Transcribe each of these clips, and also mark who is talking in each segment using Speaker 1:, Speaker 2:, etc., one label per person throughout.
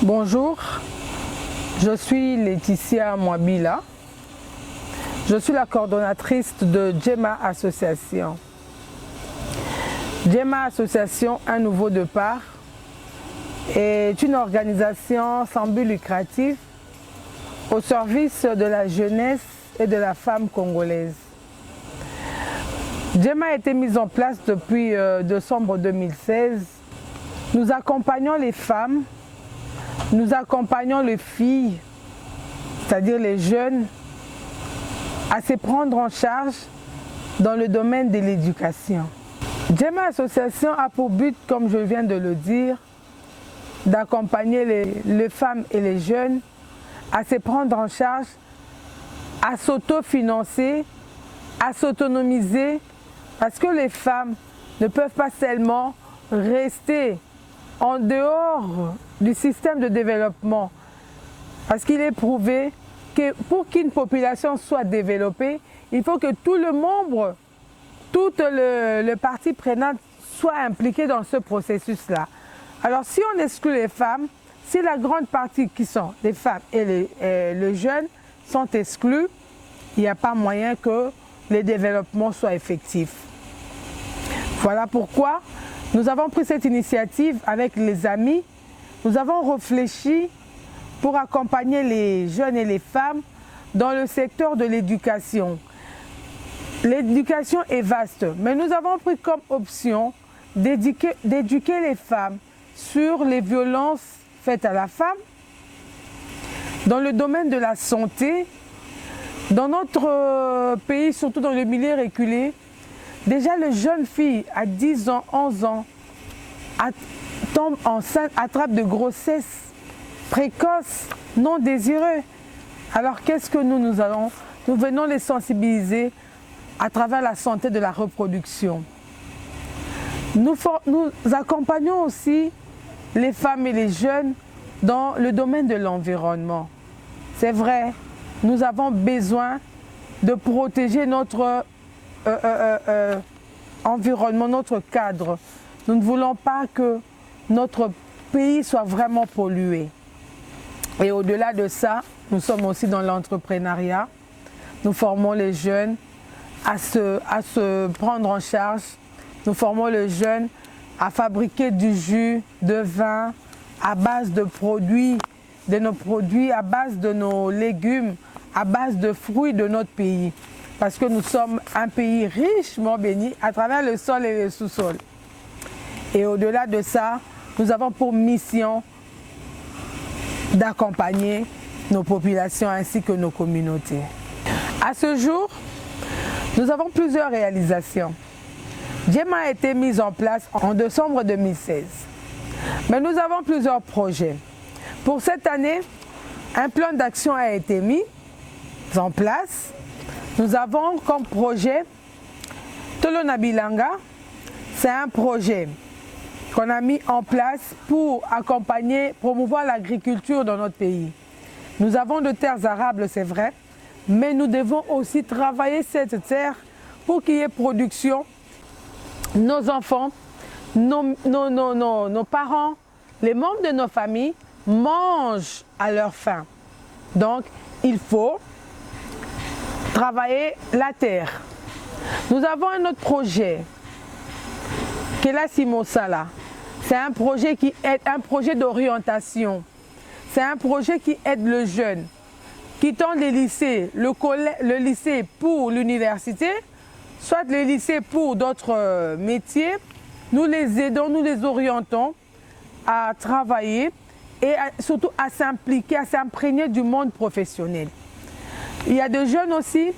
Speaker 1: Bonjour, je suis Laetitia Mwabila. Je suis la coordonnatrice de Djema Association. Djema Association, un nouveau départ, est une organisation sans but lucratif au service de la jeunesse et de la femme congolaise. Djema a été mise en place depuis décembre 2016. Nous accompagnons les femmes, nous accompagnons les filles, c'est-à-dire les jeunes, à se prendre en charge dans le domaine de l'éducation. Djema Association a pour but, comme je viens de le dire, d'accompagner les femmes et les jeunes à se prendre en charge, à s'autofinancer, à s'autonomiser, parce que les femmes ne peuvent pas seulement rester en dehors du système de développement, parce qu'il est prouvé que pour qu'une population soit développée, il faut que tout le membre, toute le partie prenante soit impliqué dans ce processus-là. Alors si on exclut les femmes, si la grande partie qui sont les femmes et les jeunes sont exclus, il n'y a pas moyen que le développement soit effectif. Voilà pourquoi nous avons pris cette initiative avec les amis. Nous avons réfléchi pour accompagner les jeunes et les femmes dans le secteur de l'éducation. L'éducation est vaste, mais nous avons pris comme option d'éduquer les femmes sur les violences faites à la femme, dans le domaine de la santé. Dans notre pays, surtout dans le milieu reculé, déjà les jeunes filles à 10 ans, 11 ans, tombent enceintes, attrapent de grossesses précoces, non désirées. Alors qu'est-ce que nous allons? Nous venons les sensibiliser à travers la santé de la reproduction. Nous accompagnons aussi les femmes et les jeunes dans le domaine de l'environnement. C'est vrai, nous avons besoin de protéger notre environnement, notre cadre. Nous ne voulons pas que notre pays soit vraiment pollué. Et au-delà de ça, nous sommes aussi dans l'entrepreneuriat. Nous formons les jeunes à se prendre en charge. Nous formons les jeunes à fabriquer du jus, de vin, à base de produits, à base de nos légumes, à base de fruits de notre pays. Parce que nous sommes un pays richement béni à travers le sol et le sous-sol. Et au-delà de ça, nous avons pour mission d'accompagner nos populations ainsi que nos communautés. À ce jour, nous avons plusieurs réalisations. Djema a été mise en place en décembre 2016. Mais nous avons plusieurs projets. Pour cette année, un plan d'action a été mis en place. Nous avons comme projet Tolona Bilanga. C'est un projet qu'on a mis en place pour accompagner, promouvoir l'agriculture dans notre pays. Nous avons de terres arables, c'est vrai, mais nous devons aussi travailler cette terre pour qu'il y ait production. Nos enfants, nos parents, les membres de nos familles mangent à leur faim. Donc, il faut travailler la terre. Nous avons un autre projet, Kela Simosala. C'est un projet qui est un projet d'orientation. C'est un projet qui aide le jeune, quittant les lycées, le lycée pour l'université, soit le lycée pour d'autres métiers. Nous les aidons, nous les orientons à travailler et surtout à s'impliquer, à s'imprégner du monde professionnel. Il y a des jeunes aussi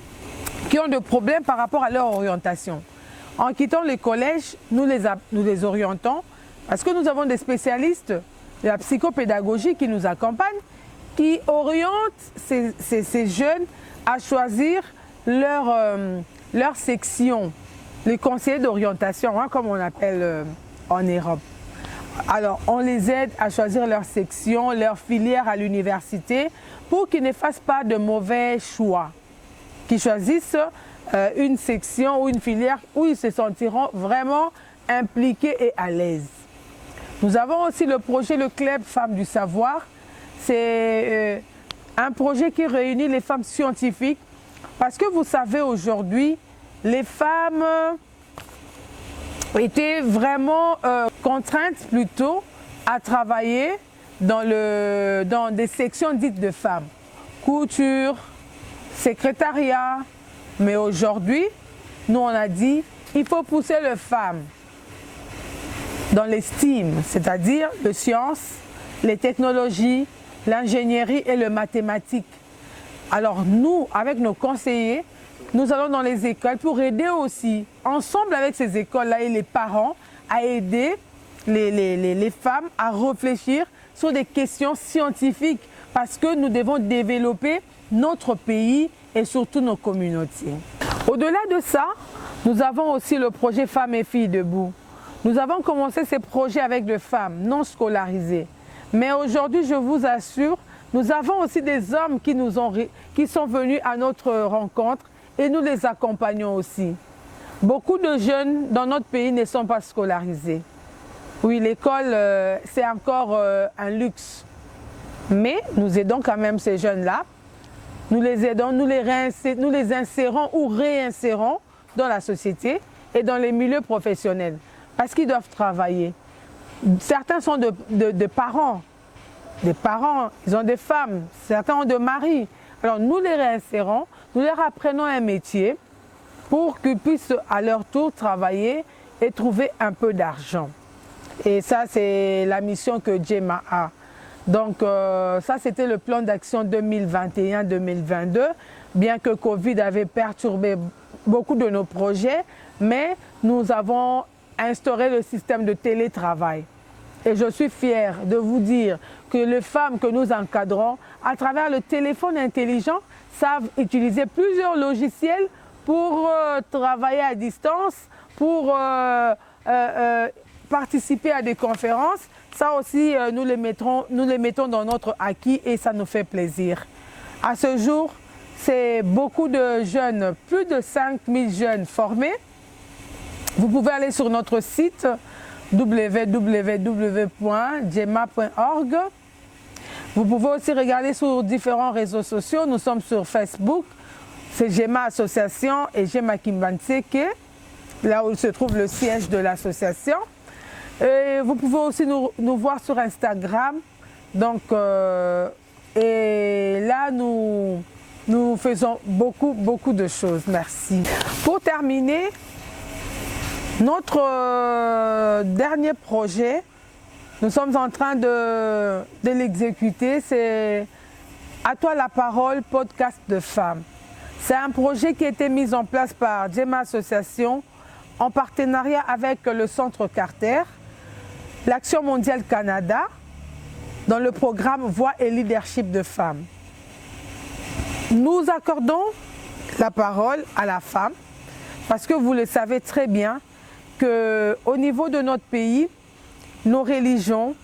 Speaker 1: qui ont des problèmes par rapport à leur orientation. En quittant les collèges, nous les orientons parce que nous avons des spécialistes de la psychopédagogie qui nous accompagnent, qui orientent ces jeunes à choisir leur section, les conseillers d'orientation, hein, comme on appelle en Europe. Alors, on les aide à choisir leur section, leur filière à l'université pour qu'ils ne fassent pas de mauvais choix, qu'ils choisissent une section ou une filière où ils se sentiront vraiment impliqués et à l'aise. Nous avons aussi le projet Le Club Femmes du Savoir. C'est un projet qui réunit les femmes scientifiques parce que vous savez aujourd'hui, les femmes étaient vraiment contraintes plutôt à travailler dans des sections dites de femmes. Couture, secrétariat. Mais aujourd'hui, nous on a dit, il faut pousser les femmes dans les STEAM, c'est-à-dire les sciences, les technologies, l'ingénierie et le mathématique. Alors nous, avec nos conseillers, nous allons dans les écoles pour aider aussi, ensemble avec ces écoles-là et les parents, à aider les femmes à réfléchir sur des questions scientifiques parce que nous devons développer notre pays et surtout nos communautés. Au-delà de ça, nous avons aussi le projet Femmes et Filles debout. Nous avons commencé ces projets avec des femmes non scolarisées. Mais aujourd'hui, je vous assure, nous avons aussi des hommes qui sont venus à notre rencontre et nous les accompagnons aussi. Beaucoup de jeunes dans notre pays ne sont pas scolarisés. Oui, l'école, c'est encore un luxe. Mais nous aidons quand même ces jeunes-là. Nous les aidons, nous les insérons ou réinsérons dans la société et dans les milieux professionnels. Parce qu'ils doivent travailler. Certains sont de parents. Des parents, ils ont des femmes. Certains ont des maris. Alors nous les réinsérons, nous leur apprenons un métier pour qu'ils puissent à leur tour travailler et trouver un peu d'argent. Et ça, c'est la mission que Gemma a. Donc ça, c'était le plan d'action 2021-2022, bien que Covid avait perturbé beaucoup de nos projets, mais nous avons instauré le système de télétravail. Et je suis fière de vous dire que les femmes que nous encadrons, à travers le téléphone intelligent, savent utiliser plusieurs logiciels pour travailler à distance, pour participer à des conférences. Ça aussi, nous les mettons dans notre acquis et ça nous fait plaisir. À ce jour, c'est beaucoup de jeunes, plus de 5000 jeunes formés. Vous pouvez aller sur notre site www.gemma.org. Vous pouvez aussi regarder sur différents réseaux sociaux. Nous sommes sur Facebook, c'est Gemma Association et Gemma Kimbanseke, là où se trouve le siège de l'association. Et vous pouvez aussi nous voir sur Instagram. Donc, et là, nous faisons beaucoup de choses. Merci. Pour terminer, notre dernier projet, nous sommes en train de l'exécuter, c'est À toi la parole, podcast de femmes. C'est un projet qui a été mis en place par Gemma Association en partenariat avec le Centre Carter, l'Action mondiale Canada, dans le programme Voix et leadership de femmes. Nous accordons la parole à la femme parce que vous le savez très bien qu'au niveau de notre pays, nos religions,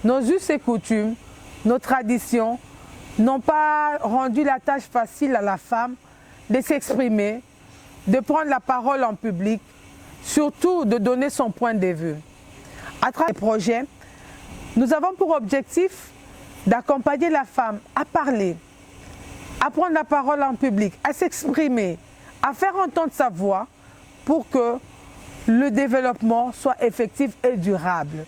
Speaker 1: nos us et coutumes, nos traditions n'ont pas rendu la tâche facile à la femme de s'exprimer, de prendre la parole en public, surtout de donner son point de vue. À travers les projets, nous avons pour objectif d'accompagner la femme à parler, à prendre la parole en public, à s'exprimer, à faire entendre sa voix pour que le développement soit effectif et durable.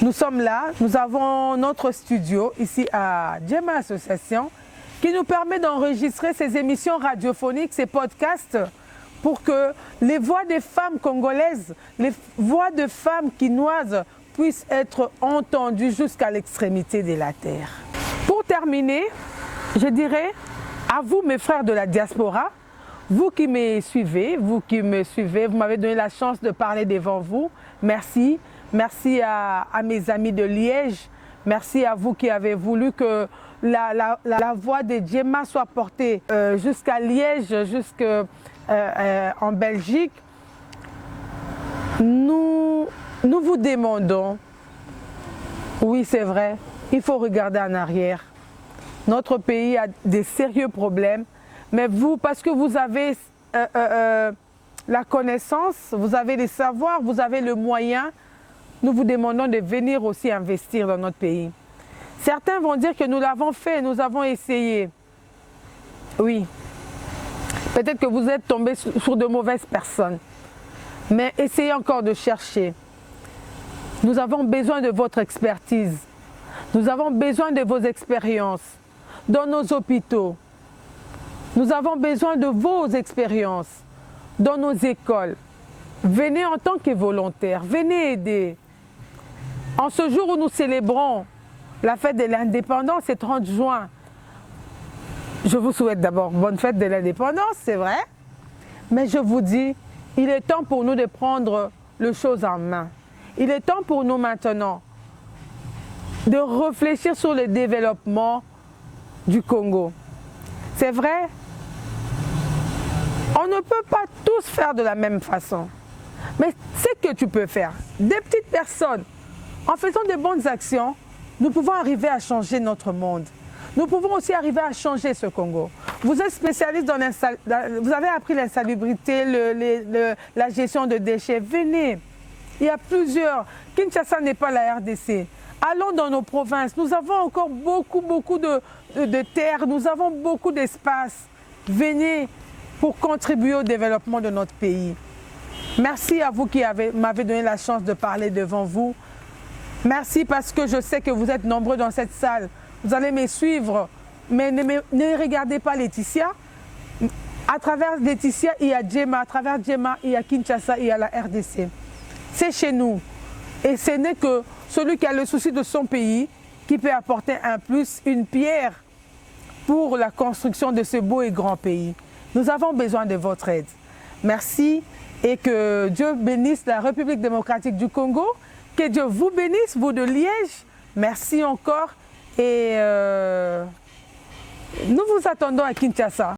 Speaker 1: Nous sommes là, nous avons notre studio ici à Gemma Association qui nous permet d'enregistrer ces émissions radiophoniques, ces podcasts pour que les voix des femmes congolaises, les voix de femmes quinoises puissent être entendues jusqu'à l'extrémité de la terre. Pour terminer, je dirais à vous mes frères de la diaspora, vous qui me suivez, vous m'avez donné la chance de parler devant vous, merci. Merci à mes amis de Liège, merci à vous qui avez voulu que la voix de Gemma soit portée jusqu'à Liège, jusqu'en Belgique. Nous vous demandons, oui c'est vrai, il faut regarder en arrière. Notre pays a des sérieux problèmes, mais vous, parce que vous avez la connaissance, vous avez les savoirs, vous avez le moyen, nous vous demandons de venir aussi investir dans notre pays. Certains vont dire que nous l'avons fait, nous avons essayé. Oui, peut-être que vous êtes tombés sur de mauvaises personnes, mais essayez encore de chercher. Nous avons besoin de votre expertise. Nous avons besoin de vos expériences dans nos hôpitaux. Nous avons besoin de vos expériences dans nos écoles. Venez en tant que volontaires, venez aider. En ce jour où nous célébrons la fête de l'indépendance, c'est 30 juin. Je vous souhaite d'abord bonne fête de l'indépendance, c'est vrai. Mais je vous dis, il est temps pour nous de prendre les choses en main. Il est temps pour nous maintenant de réfléchir sur le développement du Congo. C'est vrai, on ne peut pas tous faire de la même façon. Mais ce que tu peux faire, des petites personnes, en faisant de bonnes actions, nous pouvons arriver à changer notre monde. Nous pouvons aussi arriver à changer ce Congo. Vous êtes spécialiste dans vous avez appris l'insalubrité, la gestion de déchets. Venez, il y a plusieurs. Kinshasa n'est pas la RDC. Allons dans nos provinces. Nous avons encore beaucoup de terres. Nous avons beaucoup d'espace. Venez pour contribuer au développement de notre pays. Merci à vous qui m'avez donné la chance de parler devant vous. Merci parce que je sais que vous êtes nombreux dans cette salle. Vous allez me suivre, mais ne regardez pas Laetitia. À travers Laetitia, il y a Djema. À travers Djema, il y a Kinshasa, il y a la RDC. C'est chez nous. Et ce n'est que celui qui a le souci de son pays qui peut apporter un plus, une pierre pour la construction de ce beau et grand pays. Nous avons besoin de votre aide. Merci et que Dieu bénisse la République démocratique du Congo. Que Dieu vous bénisse, vous de Liège. Merci encore et nous vous attendons à Kinshasa.